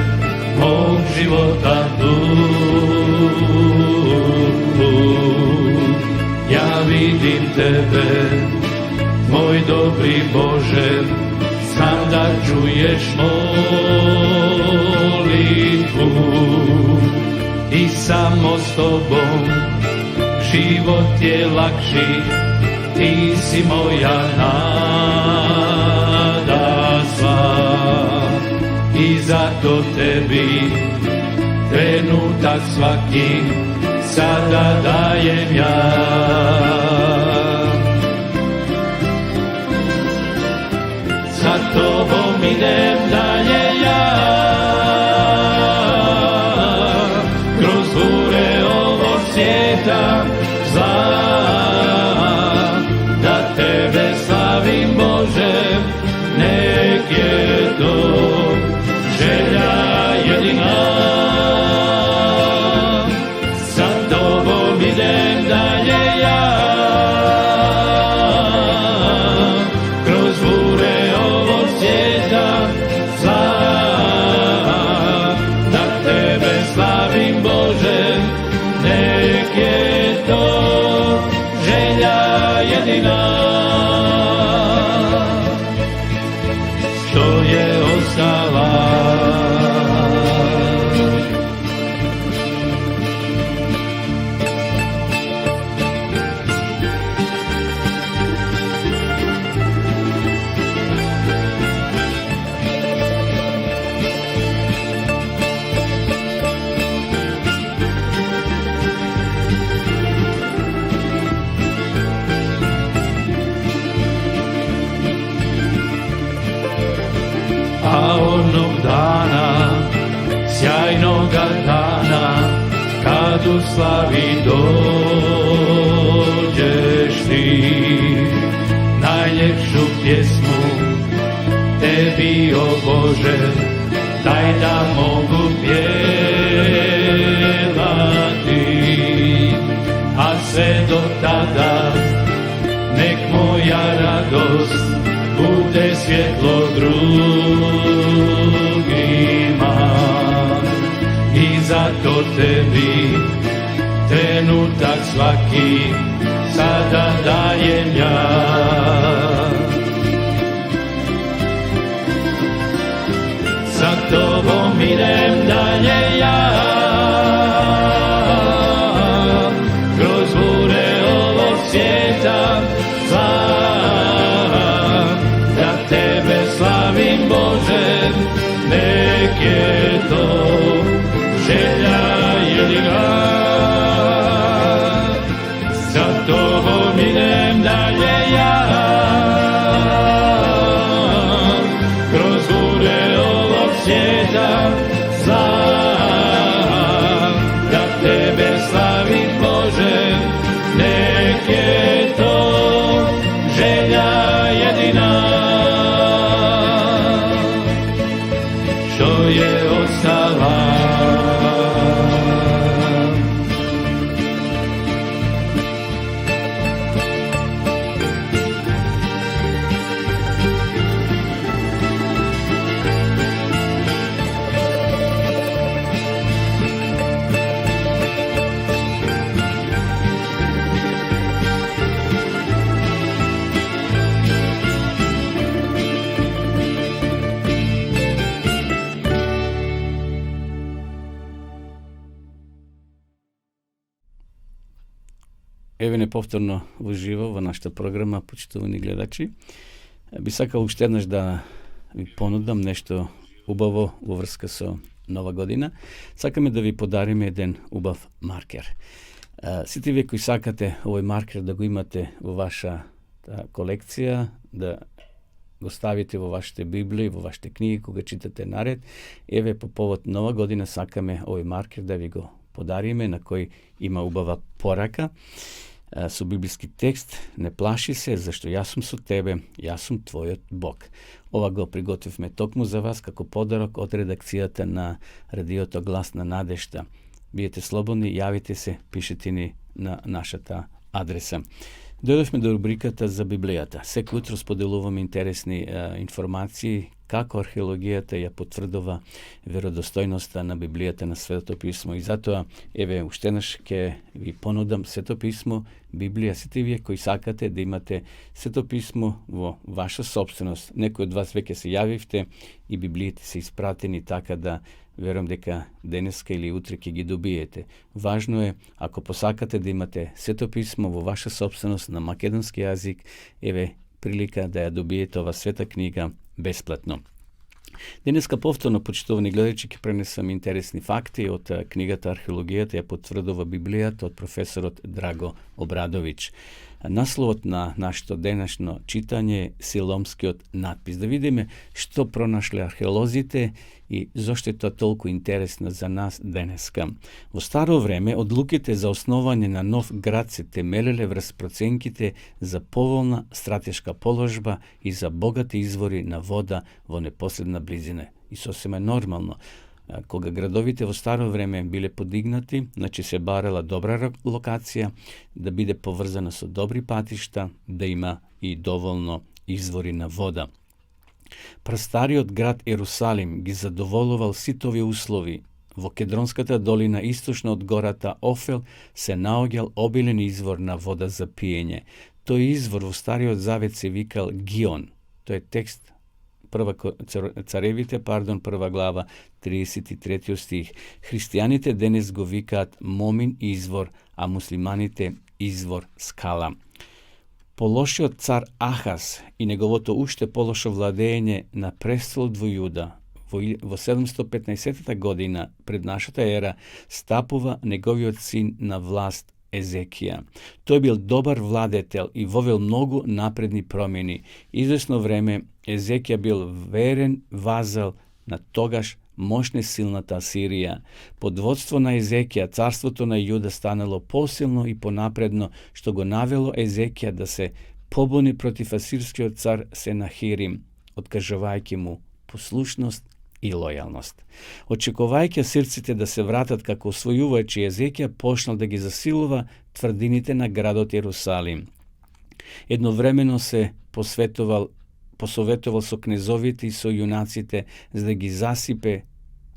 mog života tu, ja vidim tebe, moj dobri Bože, znam da čuješ molitvu. i samo s tobom život je lakši, ti si moja nada sva. I zato tebi trenutak svaki sada dajem ja. Sa tobom idem dalje ja, kroz bure ovog svijeta zla, da tebe slavim Bože, nek je to želja jedina. Sa tobom idem dalje ja, kroz bure ovog svijeta zla, da tebe slavim Bože, nek je to želja jedina. Što je ostala, a onog dana, sjajnoga dana, kad u slavi dođeš ti, najljepšu pjesmu tebi, o Bože, daj da mogu pjevati, a sve do tada nek moja radost bude svjetlo drugima. I zato tebi trenutak svaki sada dajem ja. Sa tobom idem dalje ja, kroz bure ovog svijeta zla, da tebe slavim Bože, nek je to želja jedina. Sa tobom idem dalje ja, kroz bure ovog svijeta zla, da tebe slavim Bože, nek je to želja jedina. Što je ostala, Еве неповторно уживо во нашата програма, почитувани гледачи. Би сакал уште еднаш да ви понудам нешто убаво во врска со Нова година. Сакаме да ви подариме еден убав маркер. Сите вие кои сакате овој маркер да го имате во вашата колекција, да го ставите во вашите библии, во вашите книги, кога читате наред, еве по повод Нова година сакаме овој маркер да ви го подариме, на кој има убава порака со библиски текст: не плаши се, зашто јас сум со тебе, јас сум твојот Бог. Ова го приготвивме токму за вас како подарок од редакцијата на радиото Глас на надежта. Биете слободни, јавите се, пишете ни на нашата адреса. Дојдовме до рубриката за Библијата. Секој утро споделуваме интересни информации како археологијата ја потврдува веродостојноста на Библијата, на Светото писмо. И затоа, еве, уште еднаш ќе ви понудам Свето писмо, Библија, сите вие кои сакате да имате Свето писмо во ваша собственост. Некои од вас веќе се јавивте и Библиите се испратени, така да верувам дека денеска или утре ќе ги добиете. Важно е, ако посакате да имате Свето писмо во ваша собственост на македонски јазик, еве прилика да ја добиете ова света книга бесплатно. Денеска повторно, почитувани гледачи, ќе пренесам интересни факти од книгата Археологијата ја потврдува Библијата од професорот Драго Обрадовиќ. Насловот на нашето денешно читање е Силомскиот надпис. Да видиме што пронашле археолозите и зошто е тоа толку интересно за нас денеска. Во старо време, одлуките за основање на нов град се темелеле врз проценките за поволна стратешка положба и за богати извори на вода во непосредна близина. И сосема нормално. Кога градовите во старо време биле подигнати, значи се барала добра локација, да биде поврзана со добри патишта, да има и доволно извори на вода. Прастариот град Ерусалим ги задоволувал сите овие услови. Во Кедронската долина источно од гората Офел се наоѓал обилен извор на вода за пиење. Тој извор во Стариот Завет се викал Гион. Тој е текст Царевите, прва глава, 33 стих. Христијаните денес го викаат Момин извор, а муслиманите извор Скала. Полошиот цар Ахаз и неговото уште полошо владење на престолот во Јуда во 715 година пред нашата ера стапува неговиот син на власт Езекија. Тој бил добар владетел и вовел многу напредни промени. Извесно време Езекија бил верен вазал на тогаш мощна силната Асирија. Под водство на Езекија царството на Јуда станало посилно и понапредно, што го навело Езекија да се побуни против асирскиот цар Сенахирим, откажувајќи му послушност и лојалност. Очекувајќи асирците да се вратат како освојувачи, Езекија почнал да ги засилува тврдините на градот Ерусалим. Едновремено се посоветувал со кнезовите и со јунаците за да ги засипе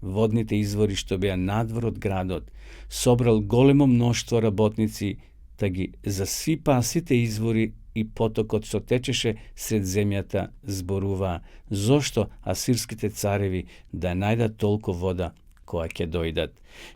водните извори што беа надвор од градот. Собрал големо мноштво работници да ги засипаа сите извори и потокот што течеше сред земјата зборуваа зошто асирските цареви да најдат толку вода која ќе дојдат.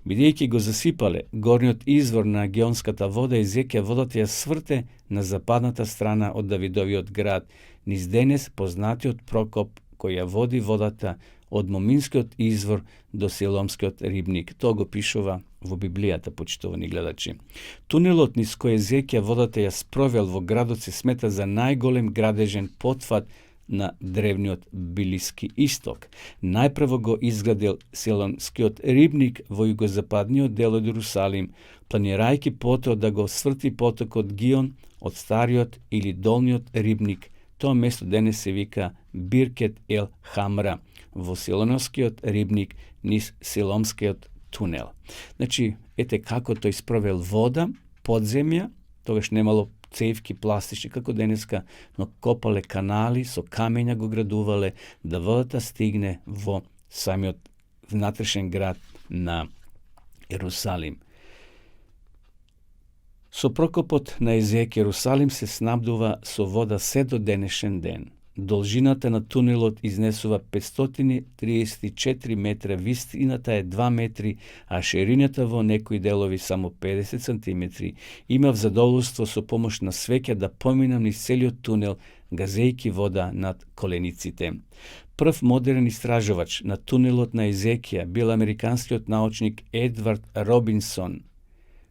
Бидејќи го засипале горниот извор на Геонската вода, Езекија водата ја сврте на западната страна од Давидовиот град, низ денес познатиот прокоп кој ја води водата од Моминскиот извор до Силомскиот рибник. Тоа го пишува во Библијата, почитувани гледачи. Тунелот низ кој Езекија водата ја спровел во градот се смета за најголем градежен потфат на древниот Билиски исток. Најпрво го изградил Силомскиот рибник во југозападниот дел од Ерусалим, планирајќи потоа да го сврти потокот Гион од стариот или долниот рибник. Тоа место денес се вика Биркет ел Хамра, во Силомскиот рибник низ Силомскиот тунел. Значи, ете како тој спровел вода, подземја, тогаш немало цевки пластични, како денеска, но копале канали, со камења го градувале, да водата стигне во самиот внатрешен град на Ерусалим. Со прокопот на Езекија Ерусалим се снабдува со вода се до денешен ден. Должината на тунелот изнесува 534 метра, вистината е 2 метри, а ширината во некои делови само 50 сантиметри. Имав задоволство со помош на свеќа да поминам низ целиот тунел, газејки вода над колениците. Прв модерен истражувач на тунелот на Езекија бил американскиот научник Едвард Робинсон,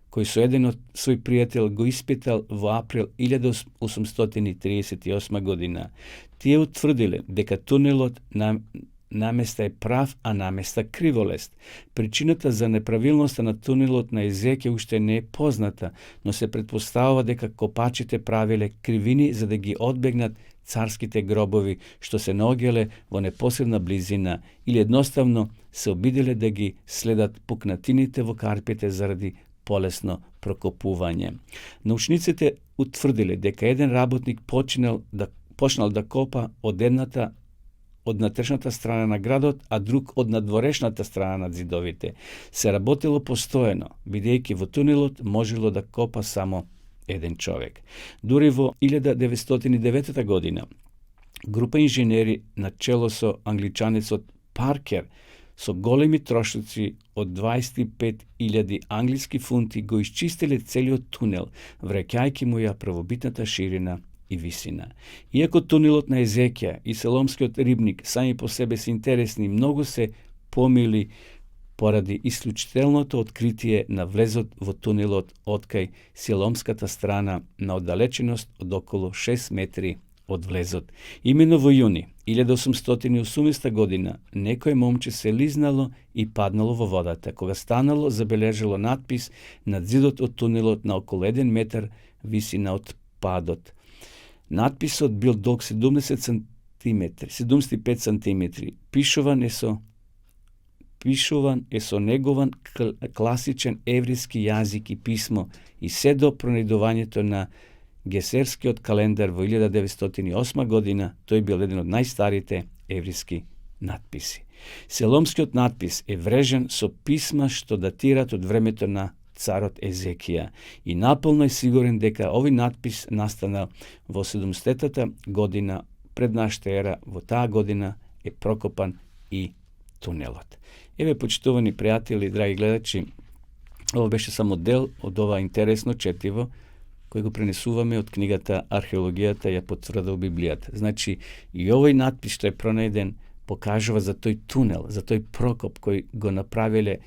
кој со еден од свој пријател го испитал во април 1838 година. Тие утврдиле дека тунелот наместа е прав, а наместа криволест. Причината за неправилноста на тунелот на Езекија уште не е позната, но се претпоставува дека копачите правиле кривини за да ги одбегнат царските гробови што се наоѓале во непосредна близина или едноставно се обиделе да ги следат пукнатините во карпите заради полесно прокопување. Научниците утврдиле дека еден работник почнал да копа од едната од натрешната страна на градот, а друг од надворешната страна на зидовите. Се работело постојано, бидејќи во тунелот можело да копа само еден човек. Дури во 1909 година, група инженери на чело со англичанецот Паркер со големи трошоци од 25.000 англиски фунти го исчистиле целиот тунел, враќајќи му ја првобитната ширина и висина. Иако тунелот на Езекија и Селомскиот рибник сами по себе се интересни, многу се помили поради исклучителното откритие на влезот во тунелот откај Селомската страна на оддалеченост од околу 6 метри од влезот. Имено во јуни 1880 година некој момче се лизнало и паднало во водата. Кога станало, забележало надпис над зидот од тунелот на околу 1 метар висина од падот. Надписот бил долг 75 сантиметри. Пишуван е со негован класичен евриски јазик и писмо и се до пронајдувањето на Гесерскиот календар во 1908 година, тој бил еден од најстарите евриски надписи. Селомскиот надпис е врежен со писма што датираат од времето на царот Езекија и наполно е сигурен дека овој надпис настанал во 70-та година пред нашата ера. Во таа година е прокопан и тунелот. Еве, почитувани пријатели, драги гледачи, ово беше само дел од ова интересно четиво кој го пренесуваме од книгата Археологијата ја потврдил Библијата. Значи, и овој надпис што е пронајден покажува за тој тунел, за тој прокоп кој го направиле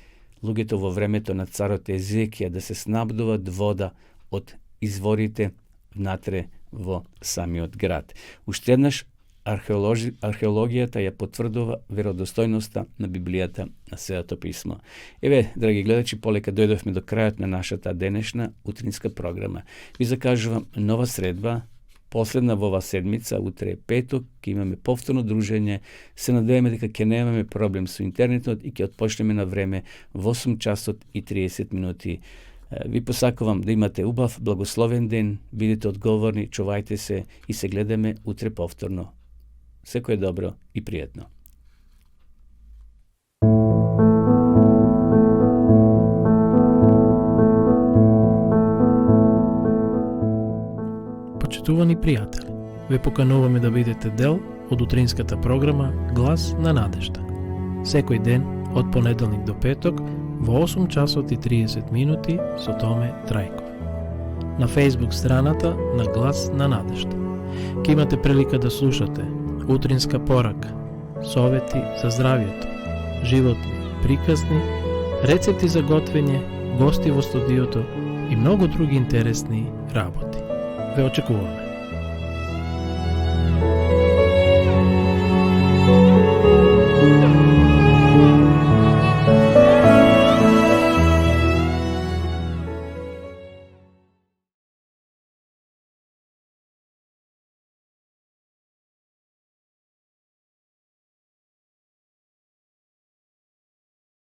луѓето во времето на царот Езекија да се снабдуваат вода од изворите внатре во самиот град. Уште еднаш археологијата ја потврдува веродостојноста на Библијата, на Светото писмо. Еве, драги гледачи, полека дојдовме до крајот на нашата денешна утринска програма. Ви закажувам нова средба, последна во оваа седмица, утре е петок, ќе имаме повторно дружење. Се надеваме дека ќе немаме проблем со интернетот и ќе отпочнеме на време во 8 часот и 30 минути. Ви посакувам да имате убав, благословен ден, бидете одговорни, чувајте се и се гледаме утре повторно. Секое добро и пријатно. Почитувани пријатели, ве покануваме да бидете дел од утринската програма Глас на надежда. Секој ден од понеделник до петок во 8 часот и 30 минути со Томе Трајков. На Facebook страната на Глас на надежда. Ке имате прилика да слушате утринска порака, совети за здравието, животни, приказни, рецепти за готвење, гости во студиото и многу други интересни работи. Ве очекуваме.